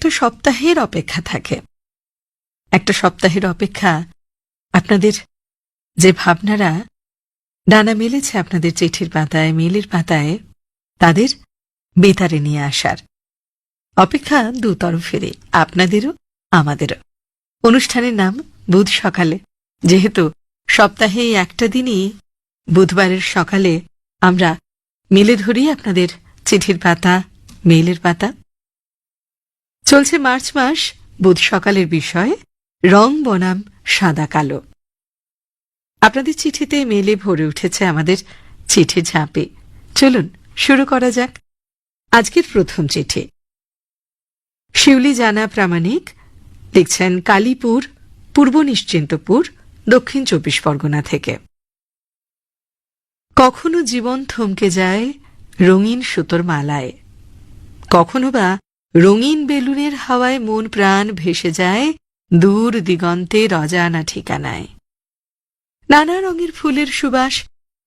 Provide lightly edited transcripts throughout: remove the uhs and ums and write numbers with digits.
একটা সপ্তাহের অপেক্ষা থাকে। একটা সপ্তাহের অপেক্ষা আপনাদের যে ভাবনারা ডানা মেলেছে আপনাদের চিঠির পাতায়, মেলের পাতায়, তাদের বেতারে নিয়ে আসার অপেক্ষা দুতরফেরই, আপনাদেরও আমাদেরও। অনুষ্ঠানের নাম বুধ সকালে। যেহেতু সপ্তাহে একটা দিনই বুধবারের সকালে আমরা মেলে ধরি আপনাদের চিঠির পাতা, মেইলের পাতা। চলছে মার্চ মাস। বুধ সকালের বিষয় রং বনাম সাদা কালো। আপনাদের চিঠিতে মেলে ভরে উঠেছে আমাদের চিঠির ঝাঁপে। চলুন শুরু করা যাক। আজকের প্রথম চিঠি শিউলি জানা প্রামাণিক লিখছেন কালীপুর, পূর্ব নিশ্চিন্তপুর, দক্ষিণ ২৪ পরগনা থেকে। কখনো জীবন থমকে যায় রঙিন সুতোর মালায়, কখনো বা রঙিন বেলুনের হাওয়ায় মন প্রাণ ভেসে যায় দূর দিগন্তের অজানা ঠিকানায়। নানা রঙের ফুলের সুবাস,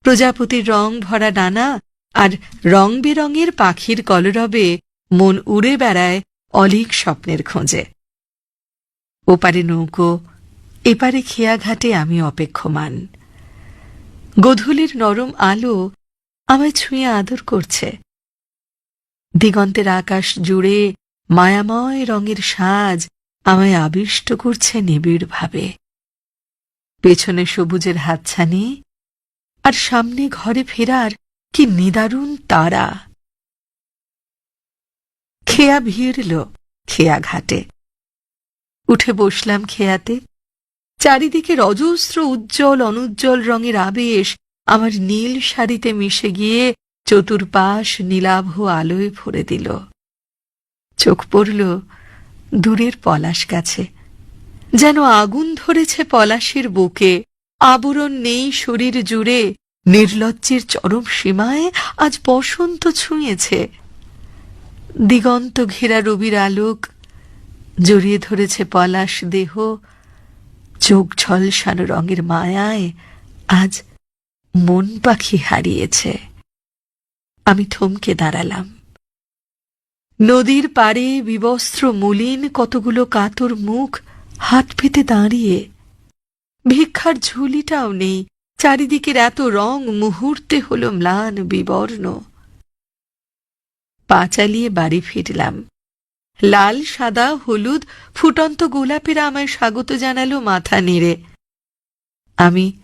প্রজাপতির রং ভরা ডানা আর রং বেরঙের পাখির কলরবে মন উড়ে বেড়ায় অলীক স্বপ্নের খোঁজে। ওপারে নৌকো, এপারে খেয়াঘাটে আমি অপেক্ষমান। গোধূলির নরম আলো আমায় ছুঁয়ে আদর করছে। দিগন্তের আকাশ জুড়ে মায়াময় রঙের সাজ আমায় আবিষ্ট করছে নিবিড়ভাবে। পেছনে সবুজের হাতছানি, আর সামনে ঘরে ফেরার কি নিদারুণ তারা। খেয়া ভিড়ল খেয়া ঘাটে। উঠে বসলাম খেয়াতে। চারিদিকে অজস্র উজ্জ্বল অনুজ্জ্বল রঙের আবেশ আমার নীল শাড়িতে মিশে গিয়ে চতুর্পাশ নীলাভ আলোয় ভরে দিল। চোখ পড়ল দূরের পলাশ গাছে। যেন আগুন ধরেছে পলাশের বুকে। আবরণ নেই শরীর জুড়ে, নির্লজ্জের চরম সীমায় আজ বসন্ত ছুঁয়েছে। দিগন্ত ঘেরা রবির আলোক জড়িয়ে ধরেছে পলাশ দেহ। চোখ ঝলসানো রঙের মায়ায় আজ মন পাখি হারিয়েছে। আমি থমকে দাঁড়ালাম। নদীর পাড়ে বিবস্ত্র মলিন কতগুলো কাতর মুখ হাত পেতে দাঁড়িয়ে। ভিক্ষার ঝুলিটাও নেই। চারিদিকের এত রং মুহূর্তে হল ম্লান বিবর্ণ। পা চালিয়ে বাড়ি ফিরলাম। লাল, সাদা, হলুদ, ফুটন্ত গোলাপেরা আমায় স্বাগত জানালো মাথা নেড়ে। আমি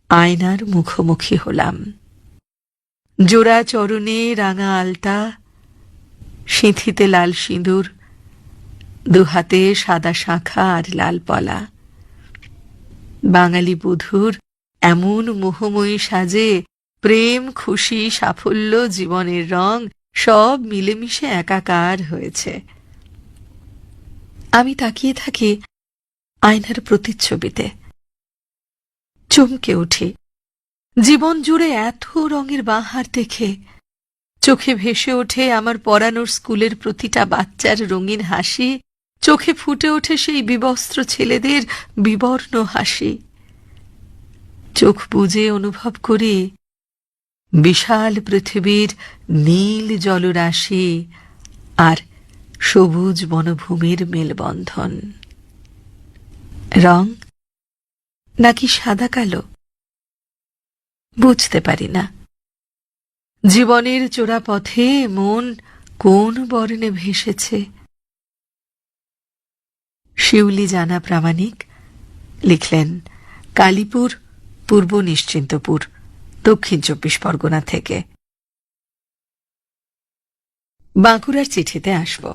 আয়নার মুখোমুখি হলাম। জোড়া চরণে রাঙা আলতা, সিঁথিতে লাল সিঁদুর, দুহাতে সাদা শাঁখা আর লাল পলা। বাঙালি বধূর এমন মোহময়ী সাজে প্রেম, খুশি, সাফল্য, জীবনের রং সব মিলেমিশে একাকার হয়েছে। আমি তাকিয়ে থাকি আয়নার প্রতিচ্ছবিতে। চমকে উঠি জীবন জুড়ে এত রঙের বাহার দেখে। চোখে ভেসে ওঠে আমার পড়ানোর স্কুলের প্রতিটা বাচ্চার রঙিন হাসি। চোখে ফুটে ওঠে সেই বিবস্ত্র ছেলেদের বিবর্ণ হাসি। চোখ বুজে অনুভব করি বিশাল পৃথিবীর নীল জলরাশি আর সবুজ বনভূমির মেলবন্ধন। রং নাকি সাদা কালো বুঝতে পারি না। জীবনের চোরা পথে মন কোন বর্ণে ভেসেছে। শিউলি জানা প্রামাণিক লিখলেন কালীপুর, পূর্ব নিশ্চিন্তপুর, দক্ষিণ ২৪ পরগনা থেকে। বাঁকুড়ার চিঠিতে আসব।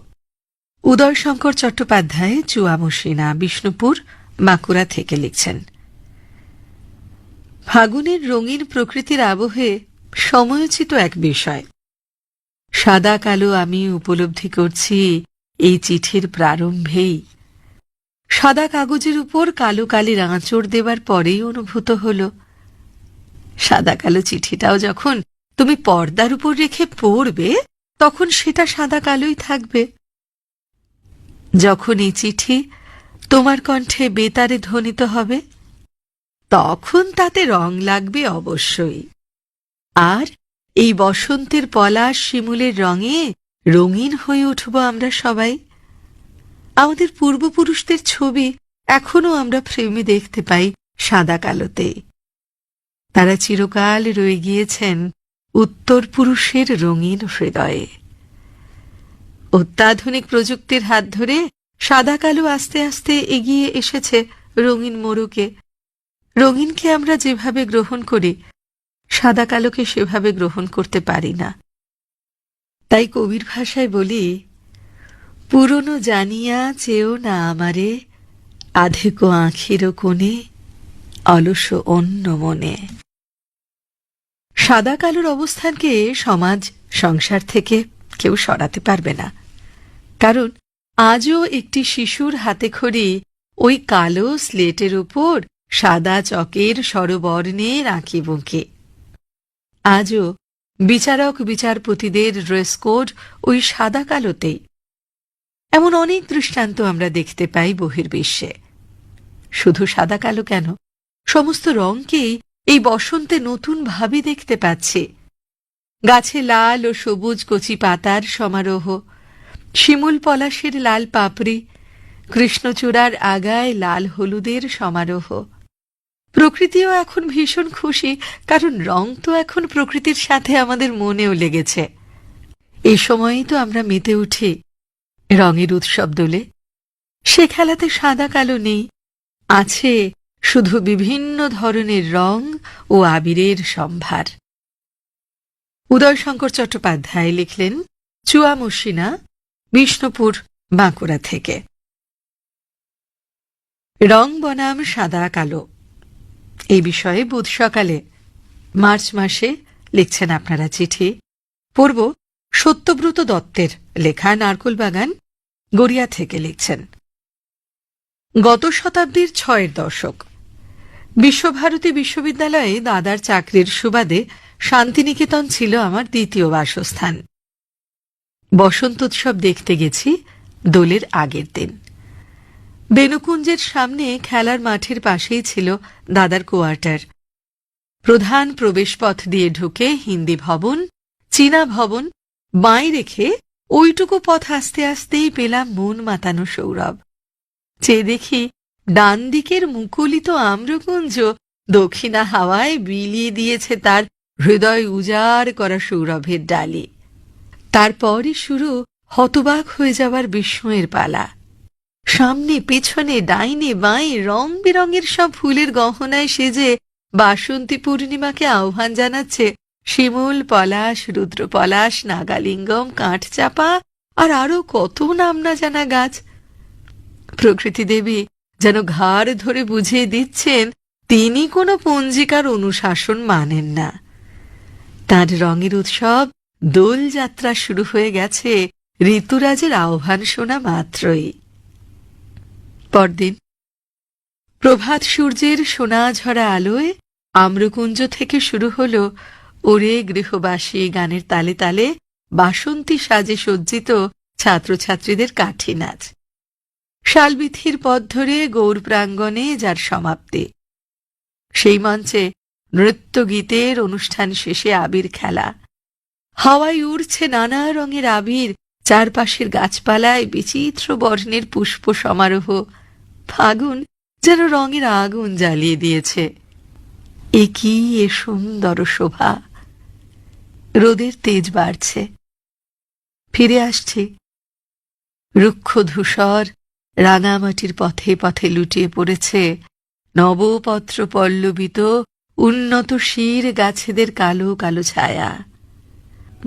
উদয়শঙ্কর চট্টোপাধ্যায়, চুয়ামসিনা, বিষ্ণুপুর, বাঁকুড়া থেকে লিখছেন ফাগুনের রঙিন প্রকৃতির আবহে সময়োচিত এক বিষয়। সাদা কালো আমি উপলব্ধি করছি এই চিঠির প্রারম্ভেই। সাদা কাগজের উপর কালো কালির আঁচড় দেবার পরেই অনুভূত হল সাদা কালো চিঠিটাও যখন তুমি পর্দার উপর রেখে পড়বে তখন সেটা সাদা কালোই থাকবে। যখন এই চিঠি তোমার কণ্ঠে বেতারে ধ্বনিত হবে তখন তাতে রং লাগবে অবশ্যই। আর এই বসন্তের পলাশ শিমুলের রঙে রঙিন হয়ে উঠব আমরা সবাই। আমাদের পূর্বপুরুষদের ছবি এখনো আমরা ফ্রেমে দেখতে পাই সাদা কালোতে। তারা চিরকাল রয়ে গিয়েছেন উত্তর পুরুষের রঙিন হৃদয়ে। অত্যাধুনিক প্রযুক্তির হাত ধরে সাদা কালো আস্তে আস্তে এগিয়ে এসেছে রঙিন মোড়কে। রঙিনকে আমরা যেভাবে গ্রহণ করি, সাদা কালোকে সেভাবে গ্রহণ করতে পারি না। তাই কবির ভাষায় বলি, পুরনো জানিয়া চেয়েও না আমারে, আধেকো আঁখির কোণে, অলস অন্য মনে। সাদা কালোর অবস্থানকে সমাজ সংসার থেকে কেউ সরাতে পারবে না, কারণ আজও একটি শিশুর হাতেখড়ি ওই কালো স্লেটের উপর সাদা চকের স্বরবর্ণের আঁকি বুঁকি। আজও বিচারক বিচারপতিদের ড্রেস কোড ওই সাদা কালোতেই। এমন অনেক দৃষ্টান্ত আমরা দেখতে পাই বহির্বিশ্বে। শুধু সাদা কালো কেন, সমস্ত রঙকেই এই বসন্তে নতুন ভাবে দেখতে পাচ্ছি। গাছে লাল ও সবুজ কচি পাতার সমারোহ, শিমুল পলাশের লাল পাপড়ি, কৃষ্ণচূড়ার আগায় লাল হলুদের সমারোহ। প্রকৃতিও এখন ভীষণ খুশি, কারণ রং তো এখন প্রকৃতির সাথে আমাদের মনেও লেগেছে। এই সময়ই তো আমরা মেতে উঠি রঙের উৎসব দোলে। সে খেলাতে সাদা কালো নেই, আছে শুধু বিভিন্ন ধরনের রং ও আবিরের সম্ভার। উদয়শঙ্কর চট্টোপাধ্যায় লিখলেন চুয়ামুসিনা, বিষ্ণুপুর, বাঁকুড়া থেকে। রং বনাম সাদা কালো এই বিষয়ে বুধ সকালে মার্চ মাসে লিখছেন আপনারা চিঠি। পূর্ব সত্যব্রত দত্তের লেখা নারকোলবাগান, গড়িয়া থেকে লিখছেন, গত শতাব্দীর ৬-এর দশক। বিশ্বভারতী বিশ্ববিদ্যালয়ে দাদার চাকরির সুবাদে শান্তিনিকেতন ছিল আমার দ্বিতীয় বাসস্থান। বসন্তোৎসব দেখতে গেছি দোলের আগের দিন। বেনুকুঞ্জের সামনে খেলার মাঠের পাশেই ছিল দাদার কোয়ার্টার। প্রধান প্রবেশপথ দিয়ে ঢুকে হিন্দি ভবন, চীনা ভবন, বাঁয়ে রেখে ওইটুকু পথ আস্তে আস্তেই পেলাম মন মাতানো সৌরভ। চেয়ে দেখি ডান দিকের মুকুলিত আম্রকুঞ্জ দক্ষিণা হাওয়ায় বিলিয়ে দিয়েছে তার হৃদয় উজাড় করা সৌরভের ডালি। তারপরই শুরু হতবাক হয়ে যাওয়ার বিস্ময়ের পালা। সামনে পেছনে ডাইনে বাঁয়ে রং বেরঙের সব ফুলের গহনায় সেজে বাসন্তী পূর্ণিমাকে আহ্বান জানাচ্ছে শিমুল পলাশ, রুদ্র পলাশ, নাগালিঙ্গম, কাঠচাপা আর আরো কত নাম না জানা গাছ। প্রকৃতি দেবী যেন ঘাড় ধরে বুঝিয়ে দিচ্ছেন তিনি কোনো পঞ্জিকার অনুশাসন মানেন না। তার রঙের উৎসব দোলযাত্রা শুরু হয়ে গেছে ঋতুরাজের আহ্বান শোনা মাত্রই। পরদিন প্রভাত সূর্যের সোনাঝরা আলোয় আম্রকুঞ্জ থেকে শুরু হল ওরে গৃহবাসী গানের তালে তালে বাসন্তী সাজে সজ্জিত ছাত্রছাত্রীদের কাঠি নাচ। শালবিথির পথ ধরে গৌর প্রাঙ্গণে যার সমাপ্তি। সেই মঞ্চে নৃত্য গীতের অনুষ্ঠান শেষে আবির খেলা। হাওয়ায় উড়ছে নানা রঙের আবির, চারপাশের গাছপালায় বিচিত্র বর্ণের পুষ্প সমারোহ। ফাগুন যেন রঙের আগুন জ্বালিয়ে দিয়েছে। এ কি এ সুন্দর শোভা! রোদের তেজ বাড়ছে। ফিরে আসছি। রুক্ষ ধূসর রাঙামাটির পথে পথে লুটিয়ে পড়েছে নবপত্র পল্লবিত উন্নত শির গাছেদের কালো কালো ছায়া।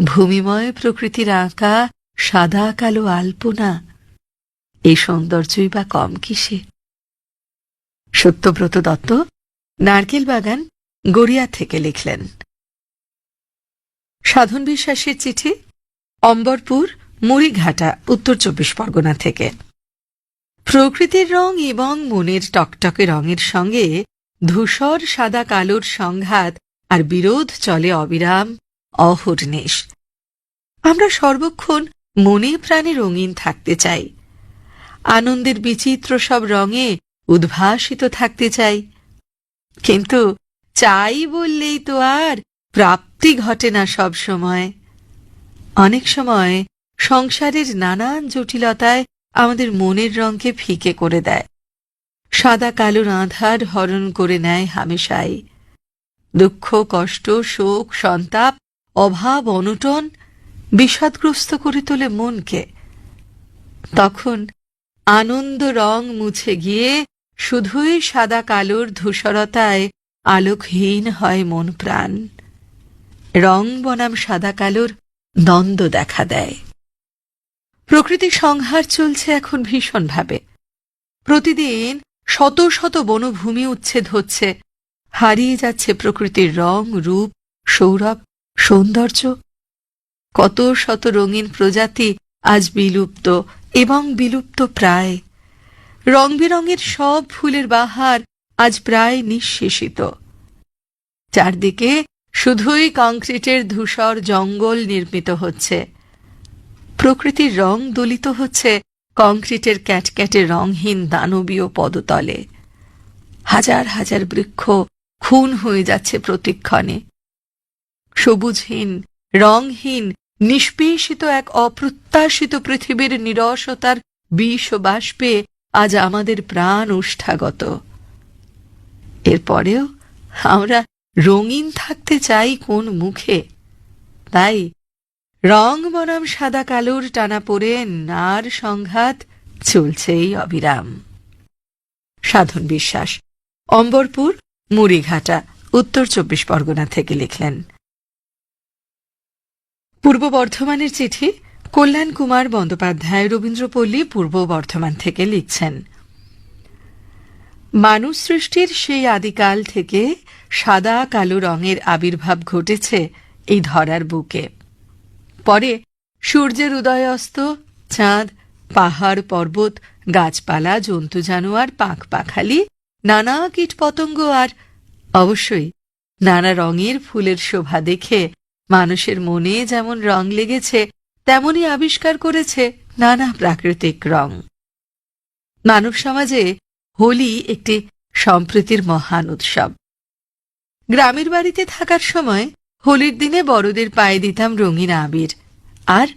ভূমিময় প্রকৃতির আঁকা সাদা কালো আলপনা, এই সৌন্দর্যই বা কম কিসে? সত্যব্রত দত্ত, নারকেলবাগান, গড়িয়া থেকে লিখলেন। সাধন বিশ্বাসের চিঠি অম্বরপুর, মুড়িঘাটা, উত্তর ২৪ পরগনা থেকে। প্রকৃতির রং এবং মনের টকটকে রঙের সঙ্গে ধূসর সাদা কালোর সংঘাত আর বিরোধ চলে অবিরাম, অহর্নিশ। আমরা সর্বক্ষণ মনে প্রাণে রঙিন থাকতে চাই, আনন্দের বিচিত্র সব রঙে উদ্ভাসিত থাকতে চাই। কিন্তু চাই বললেই তো আর প্রাপ্তি ঘটে না সব সময়। অনেক সময় সংসারের নানান জটিলতায় আমাদের মনের রঙকে ফিকে করে দেয়, সাদা কালোর আঁধার হরণ করে নেয় হামেশাই। দুঃখ, কষ্ট, শোক, সন্তাপ, অভাব, অনটন বিষাদগ্রস্ত করে তোলে মনকে। তখন আনন্দ রং মুছে গিয়ে শুধুই সাদা কালোর ধূসরতায় আলোকহীন হয় মন প্রাণ। রং বনাম সাদা কালোর দ্বন্দ্ব দেখা দেয়। প্রকৃতির সংহার চলছে এখন ভীষণভাবে। প্রতিদিন শত শত বনভূমি উচ্ছেদ হচ্ছে, হারিয়ে যাচ্ছে প্রকৃতির রং, রূপ, সৌরভ, সৌন্দর্য। কত শত রঙিন প্রজাতি আজ বিলুপ্ত এবং বিলুপ্ত প্রায়। রং বেরঙের সব ফুলের বাহার আজ প্রায় নিঃশেষিত। চারদিকে শুধুই কংক্রিটের ধূসর জঙ্গল নির্মিত হচ্ছে। প্রকৃতির রং দলিত হচ্ছে কংক্রিটের ক্যাটক্যাটে রংহীন দানবীয় পদতলে। হাজার হাজার বৃক্ষ খুন হয়ে যাচ্ছে প্রতিক্ষণে। সবুজহীন, রংহীন, নিষ্পেষিত এক অপ্রত্যাশিত পৃথিবীর নিরসতার বিষ বাষ্পে আজ আমাদের প্রাণ ওষ্ঠাগত। এরপরেও আমরা রঙিন থাকতে চাই কোন মুখে? তাই রং বনাম সাদা কালোর টানা পড়ে নার সংঘাত চলছেই অবিরাম। সাধন বিশ্বাস, অম্বরপুর, মুড়িঘাটা, উত্তর 24 পরগনা থেকে লিখলেন। পূর্ব বর্ধমানের চিঠি কল্যাণ কুমার বন্দ্যোপাধ্যায়, রবীন্দ্রপল্লী, পূর্ব বর্ধমান থেকে লিখছেন। মানুষ সৃষ্টির সেই আদিকাল থেকে সাদা কালো রঙের আবির্ভাব ঘটেছে এই ধরার বুকে। পরে সূর্যের উদয় অস্ত, চাঁদ, পাহাড়, পর্বত, গাছপালা, জন্তু জানোয়ার, পাখ পাখালি, নানা কীট পতঙ্গ আর অবশ্যই নানা রঙের ফুলের শোভা দেখে মানুষের মনে যেমন রং লেগেছে, তেমনি আবিষ্কার করেছে নানা প্রাকৃতিক রং। মানব সমাজে হোলি একটি সম্প্রীতির মহান উৎসব। গ্রামের বাড়িতে থাকার সময় হোলির দিনে বড়দের পায়ে দিতাম রঙিন আবির, আর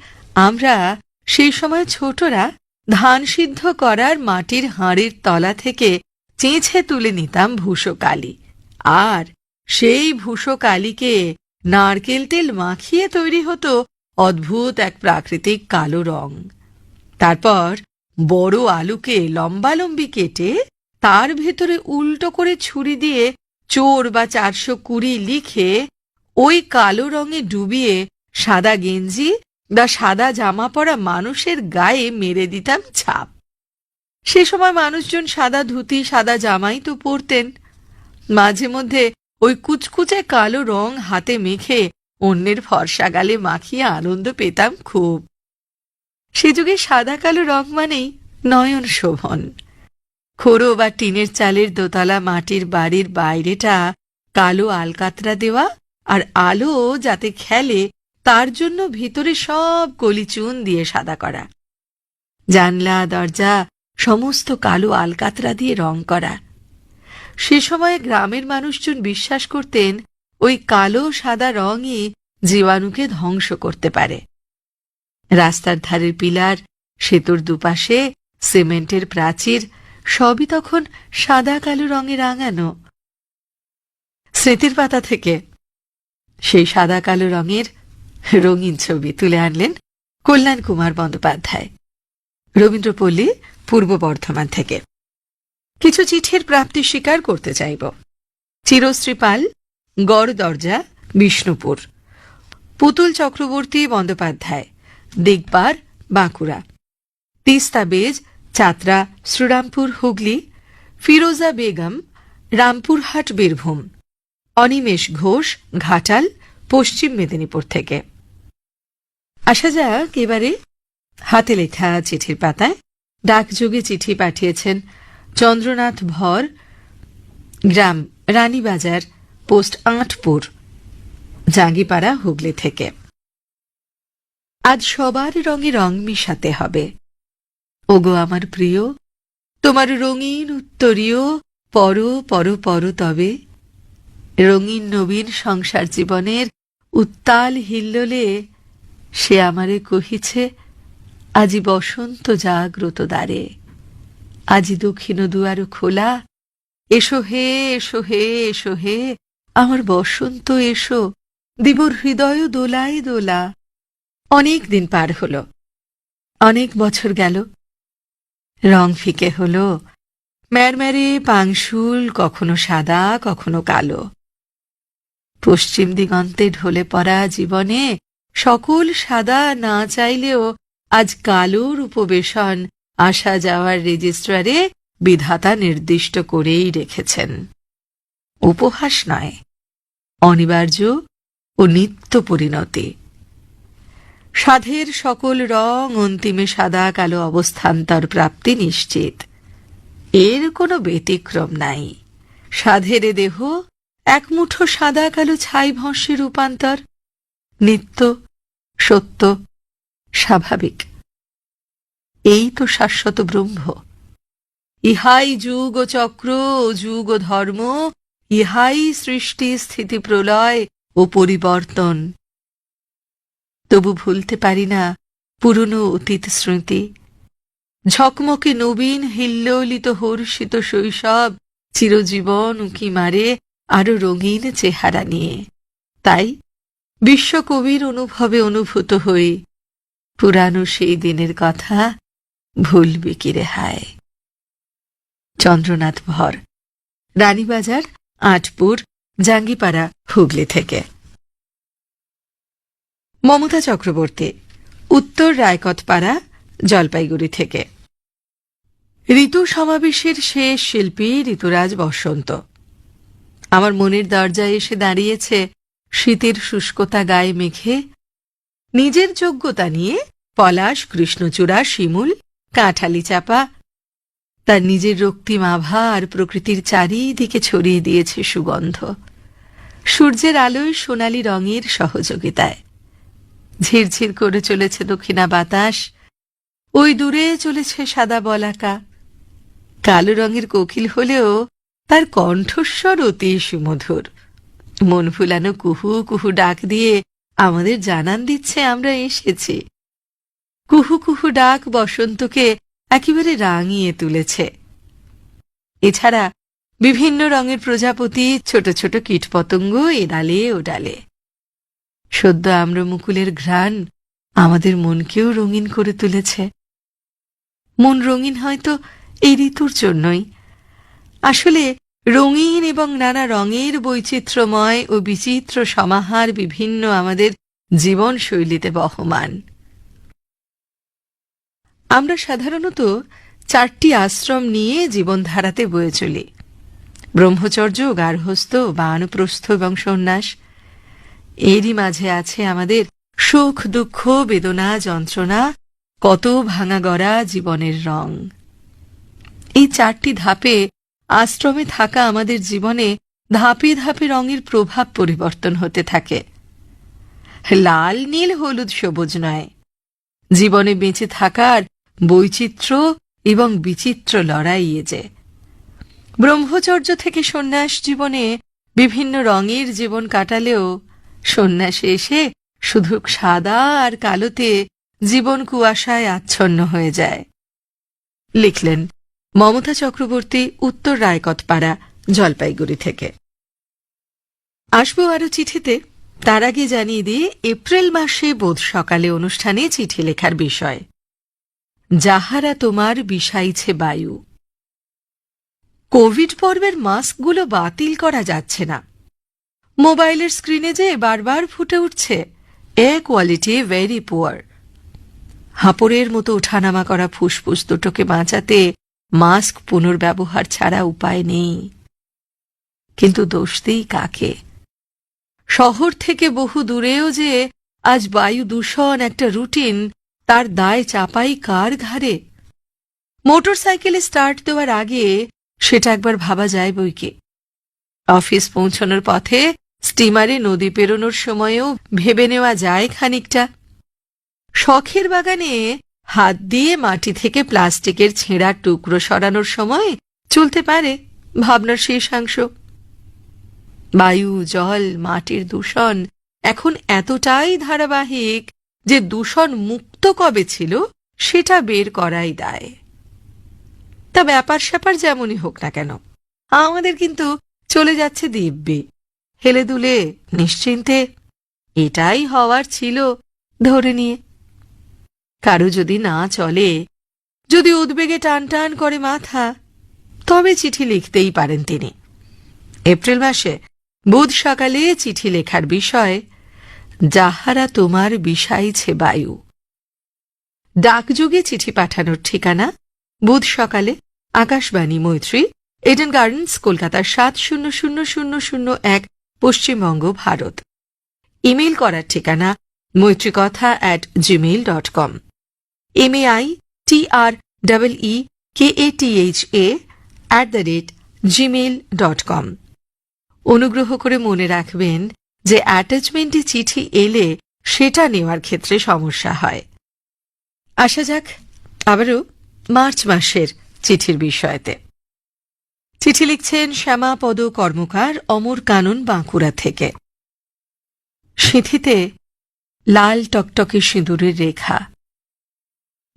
আমরা সেই সময় ছোটরা ধান সিদ্ধ করার মাটির হাঁড়ির তলা থেকে চেঁচে তুলে নিতাম ভূষো কালি, আর সেই ভূষো কালিকে নারকেল তেল মাখিয়ে তৈরি হতো অদ্ভুত এক প্রাকৃতিক কালো রং। তারপর বড় আলুকে লম্বালম্বি কেটে তার ভেতরে উল্টো করে ছুরি দিয়ে চোর বা 420 লিখে ওই কালো রঙে ডুবিয়ে সাদা গেঞ্জি বা সাদা জামা পরা মানুষের গায়ে মেরে দিতাম ছাপ। সে সময় মানুষজন সাদা ধুতি, সাদা জামাই তো পরতেন। মাঝে মধ্যে ওই কুচকুচে কালো রং হাতে মেখে অন্যের ফর্সা গালে মাখিয়ে আনন্দ পেতাম খুব। সে যুগে সাদা কালো রং মানেই নয়ন শোভন। খোড়ো বা টিনের চালের দোতলা মাটির বাড়ির বাইরেটা কালো আলকাতরা দেওয়া, আর আলো যাতে খেলে তার জন্য ভিতরে সব কলি চুন দিয়ে সাদা করা। জানলা, দরজা সমস্ত কালো আলকাতরা দিয়ে রং করা। সে সময় গ্রামের মানুষজন বিশ্বাস করতেন ওই কালো সাদা রঙই জীবাণুকে ধ্বংস করতে পারে। রাস্তার ধারের পিলার, সেতুর দুপাশে সিমেন্টের প্রাচীর সবই তখন সাদা কালো রঙে রাঙানো। স্মৃতির পাতা থেকে সেই সাদা কালো রঙের রঙিন ছবি তুলে আনলেন কল্যাণ কুমার বন্দ্যোপাধ্যায়, রবীন্দ্রপল্লী, পূর্ব বর্ধমান থেকে। কিছু চিঠির প্রাপ্তি স্বীকার করতে চাইব। চিরশ্রী পাল, গড় দরজা, বিষ্ণুপুর। পুতুল চক্রবর্তী বন্দ্যোপাধ্যায়, দিগবার, বাঁকুড়া। তিস্তা বেজ, চাতরা, শ্রীরামপুর, হুগলি। ফিরোজা বেগম, রামপুরহাট, বীরভূম। অনিমেষ ঘোষ, ঘাটাল, পশ্চিম মেদিনীপুর থেকে। আসা যাক এবারে হাতে লেখা চিঠির পাতায়। ডাকযোগে চিঠি পাঠিয়েছেন চন্দ্রনাথ ভর, গ্রাম রানীবাজার, পোস্ট আঁটপুর, জাঙ্গিপাড়া, হুগলি থেকে। আজ সবার রঙে রং মিশাতে হবে। ওগো আমার প্রিয়, তোমার রঙিন উত্তরীয় পর পর পর তবে। রঙিন নবীন সংসার জীবনের উত্তাল হিল্লোলে সে আমারে কহিছে, আজি বসন্ত জাগ্রত দ্বারে, আজি দক্ষিণ দুয়ার খোলা, এসো হে এসো হে এসো হে, আমার বসন্ত এসো, দিবর হৃদয় দোলায় দোলা। অনেক দিন পার হলো, অনেক বছর গেল, রং ফিকে হলো, ম্যারম্যারে পাংশুল কখনো সাদা কখনো কালো। পশ্চিম দিগন্তে ঢলে পড়া জীবনে সকল সাদা না চাইলেও আজ কালোর উপবেশন আসা যাওয়ার রেজিস্ট্রারে বিধাতা নির্দিষ্ট করেই রেখেছেন। উপহাস নয়, অনিবার্য ও নিত্য পরিণতি। সাধের সকল রং অন্তিমে সাদা কালো অবস্থান্তর প্রাপ্তি নিশ্চিত, এর কোনো ব্যতিক্রম নাই। সাধের দেহ এক মুঠো সাদা কালো ছাই ভস্যে রূপান্তর, নিত্য, সত্য, স্বাভাবিক। এই তো শাশ্বত ব্রহ্ম, ইহাই যুগ ও চক্র ও যুগ ও ধর্ম, ইহাই সৃষ্টি স্থিতি প্রলয় ও পরিবর্তন। তবু ভুলতে পারি না পুরনো অতীত স্মৃতি, ঝকমকে নবীন হিল্লোলিত হর্ষিত শৈশব, চিরজীবন উঁকি মারে আরো রঙিন চেহারা নিয়ে। তাই বিশ্বকবির অনুভবে অনুভূত হই, পুরানো সেই দিনের কথা ভুলবি কি রে হায়। চন্দ্রনাথ ভর, রানীবাজার, আটপুর, জাঙ্গিপাড়া, হুগলি থেকে। মমতা চক্রবর্তী, উত্তর রায়কতপাড়া, জলপাইগুড়ি থেকে। ঋতু সমাবেশের শেষ শিল্পী ঋতুরাজ বসন্ত আমার মনের দরজায় এসে দাঁড়িয়েছে, শীতের শুষ্কতা গায়ে মেখে, নিজের যোগ্যতা নিয়ে পলাশ, কৃষ্ণচূড়া, শিমুল, কাঁঠালি চাপা তার নিজের রক্তিম আভা আর প্রকৃতির চারিদিকে ছড়িয়ে দিয়েছে সুগন্ধ। সূর্যের আলোয় সোনালি রঙের সহযোগিতায় ঝিরঝির করে চলেছে দক্ষিণা বাতাস, ওই দূরে চলেছে সাদা বলাকা। কালো রঙের কোকিল হলেও তার কণ্ঠস্বর অতি সুমধুর, মন ভুলানো কুহু কুহু ডাক দিয়ে আমাদের জানান দিচ্ছে আমরা এসেছি। কুহু কুহু ডাক বসন্তকে একেবারে রাঙিয়ে তুলেছে। এছাড়া বিভিন্ন রঙের প্রজাপতি, ছোট ছোট কীটপতঙ্গ এডালে ওডালে। সদ্য আম্রমুকুলের ঘ্রাণ আমাদের মনকেও রঙিন করে তুলেছে। মন রঙিন হয়তো এই ঋতুর জন্যই। আসলে রঙিন এবং নানা রঙের বৈচিত্র্যময় ও বিচিত্র সমাহার বিভিন্ন আমাদের জীবনশৈলীতে বহমান। আমরা সাধারণত 4টি আশ্রম নিয়ে জীবনধারাতে বয়ে চলি: ব্রহ্মচর্য, গার্হস্থ্য, বানপ্রস্থ এবং সন্ন্যাস। এরই মাঝে আছে আমাদের সুখ, দুঃখ, বেদনা, যন্ত্রণা, কত ভাঙা গড়া জীবনের রং। এই 4টি ধাপে আশ্রমে থাকা আমাদের জীবনে ধাপে ধাপে রঙের প্রভাব পরিবর্তন হতে থাকে। লাল, নীল, হলুদ, সবুজ নয়, জীবনে বেঁচে থাকার বৈচিত্র্য এবং বিচিত্র লড়াই যে। ব্রহ্মচর্য থেকে সন্ন্যাস জীবনে বিভিন্ন রঙের জীবন কাটালেও সন্ন্যাসে এসে শুধু সাদা আর কালোতে জীবন কুয়াশায় আচ্ছন্ন হয়ে যায়। লিখলেন মমতা চক্রবর্তী, উত্তর রায়কতপাড়া, জলপাইগুড়ি থেকে। আসবো আরো চিঠিতে। তার আগে জানিয়ে দিয়ে এপ্রিল মাসে বোধ সকালে অনুষ্ঠানে চিঠি লেখার বিষয়, যাহারা তোমার বিষাইছে বায়ু। কোভিড পর্বের মাস্কগুলো বাতিল করা যাচ্ছে না। মোবাইলের স্ক্রিনে যে বারবার ফুটে উঠছে, এ কোয়ালিটি ভেরি পুয়ার। হাঁপড়ের মতো ওঠানামা করা ফুসফুস দুটোকে বাঁচাতে মাস্ক পুনর্ব্যবহার ছাড়া উপায় নেই। কিন্তু দোষ দেই কাকে? শহর থেকে বহু দূরেও যে আজ বায়ু দূষণ একটা রুটিন, তার দায় চাপাই কার ঘাড়ে? মোটর সাইকেলে স্টার্ট দেওয়ার আগে সেটা একবার ভাবা যায় বইকে। অফিস পৌঁছানোর পথে, স্টিমারে নদী পেরোনোর সময়ও ভেবে নেওয়া যায় খানিকটা। শখের বাগানে হাত দিয়ে মাটি থেকে প্লাস্টিকের ছেঁড়া টুকরো সরানোর সময় চলতে পারে ভাবনার শেষাংশ। বায়ু, জল, মাটির দূষণ এখন এতটাই ধারাবাহিক যে দূষণ মুক্ত কবে ছিল সেটা বের করাই দায়। তা ব্যাপার স্যাপার যেমনই হোক না কেন, আমাদের কিন্তু চলে যাচ্ছে দিব্যি, হেলে দুলে নিশ্চিন্তে। এটাই হওয়ার ছিল ধরে নিয়ে। কারো যদি না চলে, যদি উদ্বেগে টান টান করে মাথা, তবে চিঠি লিখতেই পারেন তিনি। এপ্রিল মাসে বুধ সকালে চিঠি লেখার বিষয়, যাহারা তোমার বিষাইছে বায়ু। ডাকযোগে চিঠি পাঠানোর ঠিকানা, বুধ সকালে, Akashvani, Maitri, Eden Gardens, Kolkata 700001, Paschimbanga, Bharat. Email করার ঠিকানা maitrikatha@gmail.com, maitreekatha@gmail.com। অনুগ্রহ করে মনে রাখবেন যে অ্যাটাচমেন্টে চিঠি এলে সেটা নেওয়ার ক্ষেত্রে সমস্যা হয়। আসা যাক আবারও মার্চ মাসের চিঠির বিষয়তে। চিঠি লিখছেন শ্যামাপদ কর্মকার, অমর কানন, বাঁকুড়া থেকে। সিঁথিতে লাল টকটকে সিঁদুরের রেখা,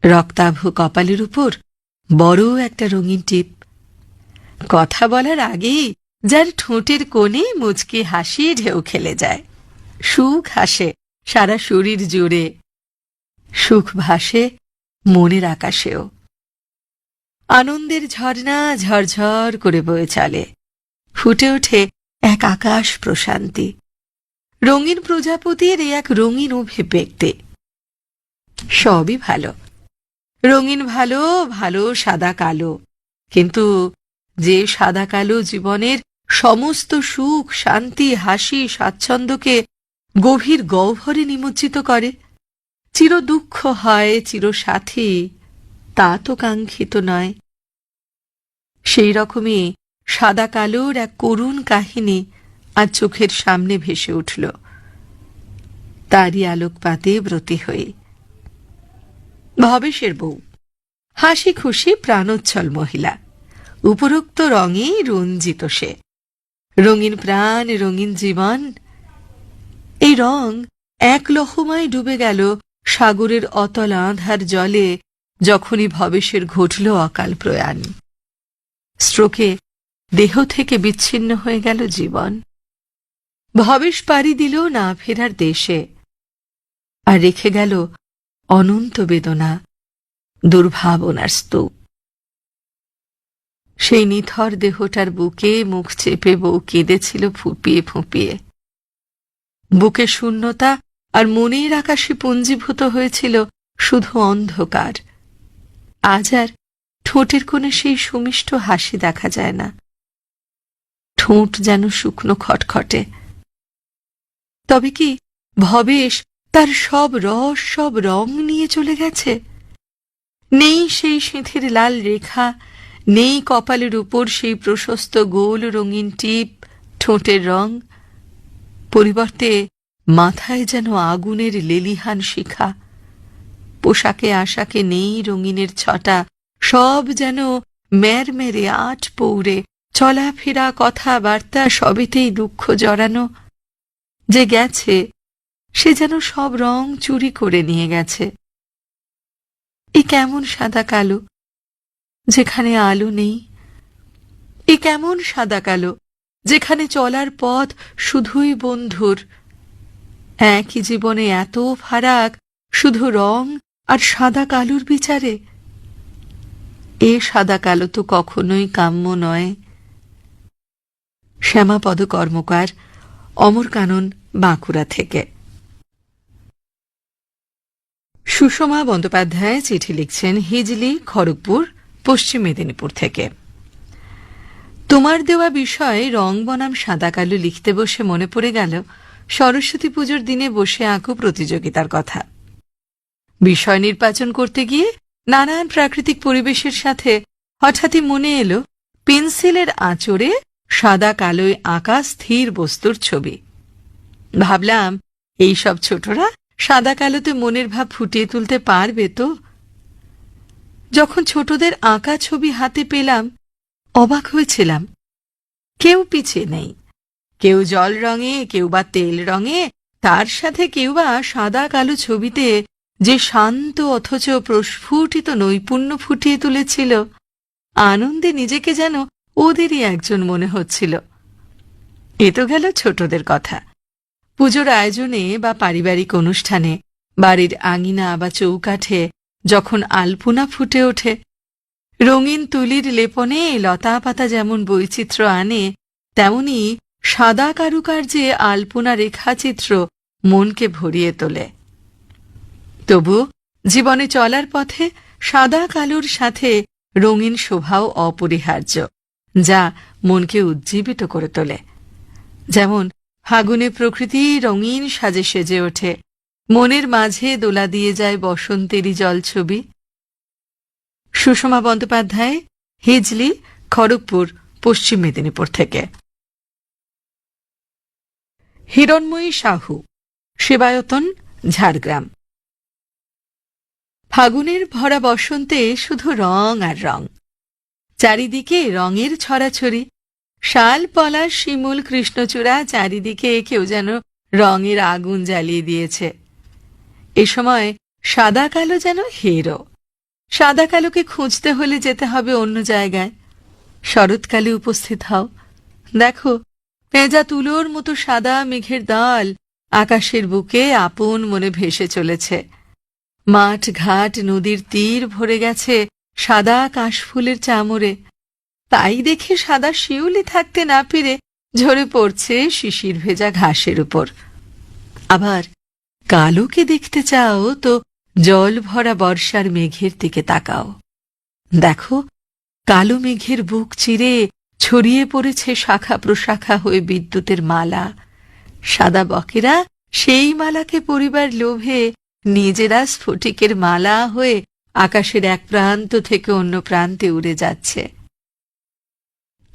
রক্তাভ কপালের উপর বড় একটা রঙিন টিপ। কথা বলার আগেই যার ঠোঁটের কোণে মুচকি হাসি ঢেউ খেলে যায়। সুখ হাসে সারা শরীর জুড়ে, সুখ ভাসে মনের আকাশেও। আনন্দের ঝর্ণা ঝরঝর করে বয়ে চলে, ফুটে ওঠে এক আকাশ প্রশান্তি। রঙিন প্রজাপতির এক রঙিন অভিব্যক্তি। সবই ভালো, রঙিন ভালো, ভালো সাদা কালো। কিন্তু যে সাদা কালো জীবনের সমস্ত সুখ, শান্তি, হাসি, স্বাচ্ছন্দ্যকে গভীর গহ্বরে নিমজ্জিত করে, চির দুঃখ হয় চির সাথী, তা তো কাঙ্ক্ষিত নয়। সেই রকমই সাদা কালোর এক করুণ কাহিনী আজ চোখের সামনে ভেসে উঠল, তারই আলোকপাতে ব্রতী হয়ে। ভবেশের বউ, হাসি খুশি প্রাণোচ্ছল মহিলা, উপরোক্ত রঙে রঞ্জিত সে। রঙিন প্রাণ, রঙিন জীবন। এই রং এক লহমায় ডুবে গেল সাগরের অতল আঁধার জলে যখনই ভবেশের ঘটল অকাল প্রয়াণ। স্ট্রোকে দেহ থেকে বিচ্ছিন্ন হয়ে গেল জীবন। ভবেশ পাড়ি দিল না ফেরার দেশে, আর রেখে গেল অনন্ত বেদনা, দুর্ভাবনার স্তূপ। সেই নিথর দেহটার বুকে মুখ চেপে বউ কেঁদেছিল ফুঁপিয়ে ফুঁপিয়ে। বুকে শূন্যতা আর মনের আকাশে পুঞ্জীভূত হয়েছিল শুধু অন্ধকার। আজ আর ঠোঁটের কোণে সেই সুমিষ্ট হাসি দেখা যায় না, ঠোঁট যেন শুকনো খটখটে। তবে কি ভবেশ তার সব রস, সব রং নিয়ে চলে গেছে? নেই সেই সিঁথির লাল রেখা, নেই কপালের উপর সেই প্রশস্ত গোল রঙিন টিপ, ঠোঁটের রং। পরিবর্তে মাথায় যেন আগুনের লেলিহান শিখা। পোশাকে আশাকে নেই রঙিনের ছটা, সব যেন মেরমেরে আট পৌড়ে। চলাফেরা, কথাবার্তা সবেতেই দুঃখ জড়ানো। যে গেছে সে যেন সব রং চুরি করে নিয়ে গেছে। এ কেমন সাদা কালো যেখানে আলো নেই? এ কেমন সাদা কালো যেখানে চলার পথ শুধুই বন্ধুর? একই জীবনে এত ফারাক শুধু রং আর সাদা কালোর বিচারে। এ সাদা কালো তো কখনোই কাম্য নয়। শ্যামাপদ কর্মকার, অমর কানন, বাঁকুড়া থেকে। সুষমা বন্দ্যোপাধ্যায় চিঠি লিখছেন হিজলি, খড়গপুর, পশ্চিম মেদিনীপুর থেকে। তোমার দেওয়া বিষয়ে রং বনাম সাদা কালো লিখতে বসে মনে পড়ে গেল সরস্বতী পুজোর দিনে বসে আঁকো প্রতিযোগিতার কথা। বিষয় নির্বাচন করতে গিয়ে নানান প্রাকৃতিক পরিবেশের সাথে হঠাৎই মনে এলো পেন্সিলের আঁচড়ে সাদা কালোয় আঁকা স্থির বস্তুর ছবি। ভাবলাম এইসব ছোটরা সাদা কালোতে মনের ভাব ফুটিয়ে তুলতে পারবে তো। যখন ছোটদের আঁকা ছবি হাতে পেলাম অবাক হয়েছিলাম। কেউ পিছিয়ে নেই, কেউ জল রঙে, কেউ বা তেল রঙে, তার সাথে কেউ বা সাদা কালো ছবিতে যে শান্ত অথচ প্রস্ফুটিত নৈপুণ্য ফুটিয়ে তুলেছিল, আনন্দে নিজেকে যেন ওদেরই একজন মনে হচ্ছিল। এ তো গেল ছোটদের কথা। পুজোর আয়োজনে বা পারিবারিক অনুষ্ঠানে বাড়ির আঙিনা বা চৌকাঠে যখন আলপনা ফুটে ওঠে, রঙিন তুলির লেপনে লতা পাতা যেমন বৈচিত্র্য আনে, তেমনি সাদা কারুকার্যে আলপনা রেখাচিত্র মনকে ভরিয়ে তোলে। তবু জীবনে চলার পথে সাদা কালোর সাথে রঙিন শোভাও অপরিহার্য, যা মনকে উজ্জীবিত করে তোলে। যেমন ফাগুনে প্রকৃতি রঙিন সাজে সেজে ওঠে, মনের মাঝে দোলা দিয়ে যায় বসন্তেরই জলছবি। সুষমা বন্দ্যোপাধ্যায়, হিজলি, খড়গপুর, পশ্চিম মেদিনীপুর থেকে। হিরণময়ী সাহু, সেবায়তন, ঝাড়গ্রাম। ফাগুনের ভরা বসন্তে শুধু রং আর রং, চারিদিকে রঙের ছড়াছড়ি। শাল, পলাশ, শিমুল, কৃষ্ণচূড়া, চারিদিকে কেউ যেন রঙের আগুন জ্বালিয়ে দিয়েছে। এ সময় সাদা কালো যেন হিরো। সাদা কালোকে খুঁজতে হলে যেতে হবে অন্য জায়গায়। শরৎকালে উপস্থিত হও, দেখো পেঁজা তুলোর মতো সাদা মেঘের দল আকাশের বুকে আপন মনে ভেসে চলেছে। মাঠ ঘাট নদীর তীর ভরে গেছে সাদা কাশফুলের চামরে। তাই দেখে সাদা শিউলি থাকতে না পেরে ঝরে পড়ছে শিশির ভেজা ঘাসের উপর। আবার কালোকে দেখতে চাও তো জল ভরা বর্ষার মেঘের দিকে তাকাও, দেখো কালো মেঘের বুক চিরে ছড়িয়ে পড়েছে শাখা প্রশাখা হয়ে বিদ্যুতের মালা। সাদা বকেরা সেই মালাকে পরিবার লোভে নিজেরা স্ফটিকের মালা হয়ে আকাশের এক প্রান্ত থেকে অন্য প্রান্তে উড়ে যাচ্ছে।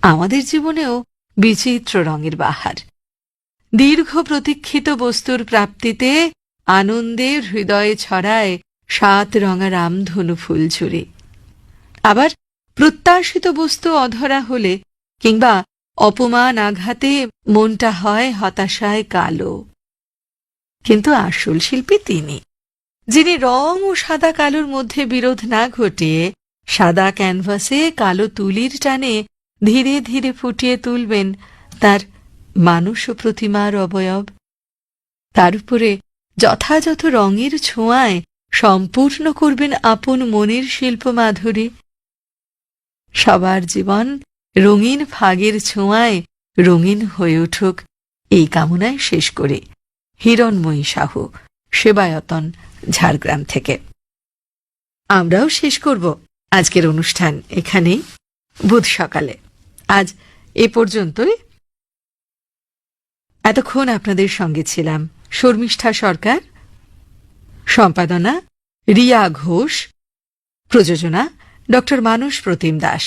আমাদের জীবনেও বিচিত্র রঙের বাহার। দীর্ঘ প্রতীক্ষিত বস্তুর প্রাপ্তিতে আনন্দে হৃদয়ে ছড়ায় 7 রঙা রামধনু ফুলঝুরি। আবার প্রত্যাশিত বস্তু অধরা হলে কিংবা অপমান আঘাতে মনটা হয় হতাশায় কালো। কিন্তু আসল শিল্পী তিনি, যিনি রং ও সাদা কালোর মধ্যে বিরোধ না ঘটিয়ে সাদা ক্যানভাসে কালো তুলির টানে ধীরে ধীরে ফুটিয়ে তুলবেন তার মানুষ প্রতিমার অবয়ব। তার উপরে যথাযথ রঙের ছোঁয়ায় সম্পূর্ণ করবেন আপন মনের শিল্প মাধুরী। সবার জীবন রঙিন ফাগের ছোঁয়ায় রঙিন হয়ে উঠুক, এই কামনায় শেষ করে। হিরণময়ী সাহু, সেবায়তন, ঝাড়গ্রাম থেকে। আমরাও শেষ করব আজকের অনুষ্ঠান এখানেই, বুধ সকালে। আজ এ পর্যন্তই। এতক্ষণ আপনাদের সঙ্গে ছিলাম শর্মিষ্ঠা সরকার, সম্পাদনা রিয়া ঘোষ, প্রযোজনা ডক্টর মানস প্রতিম দাস।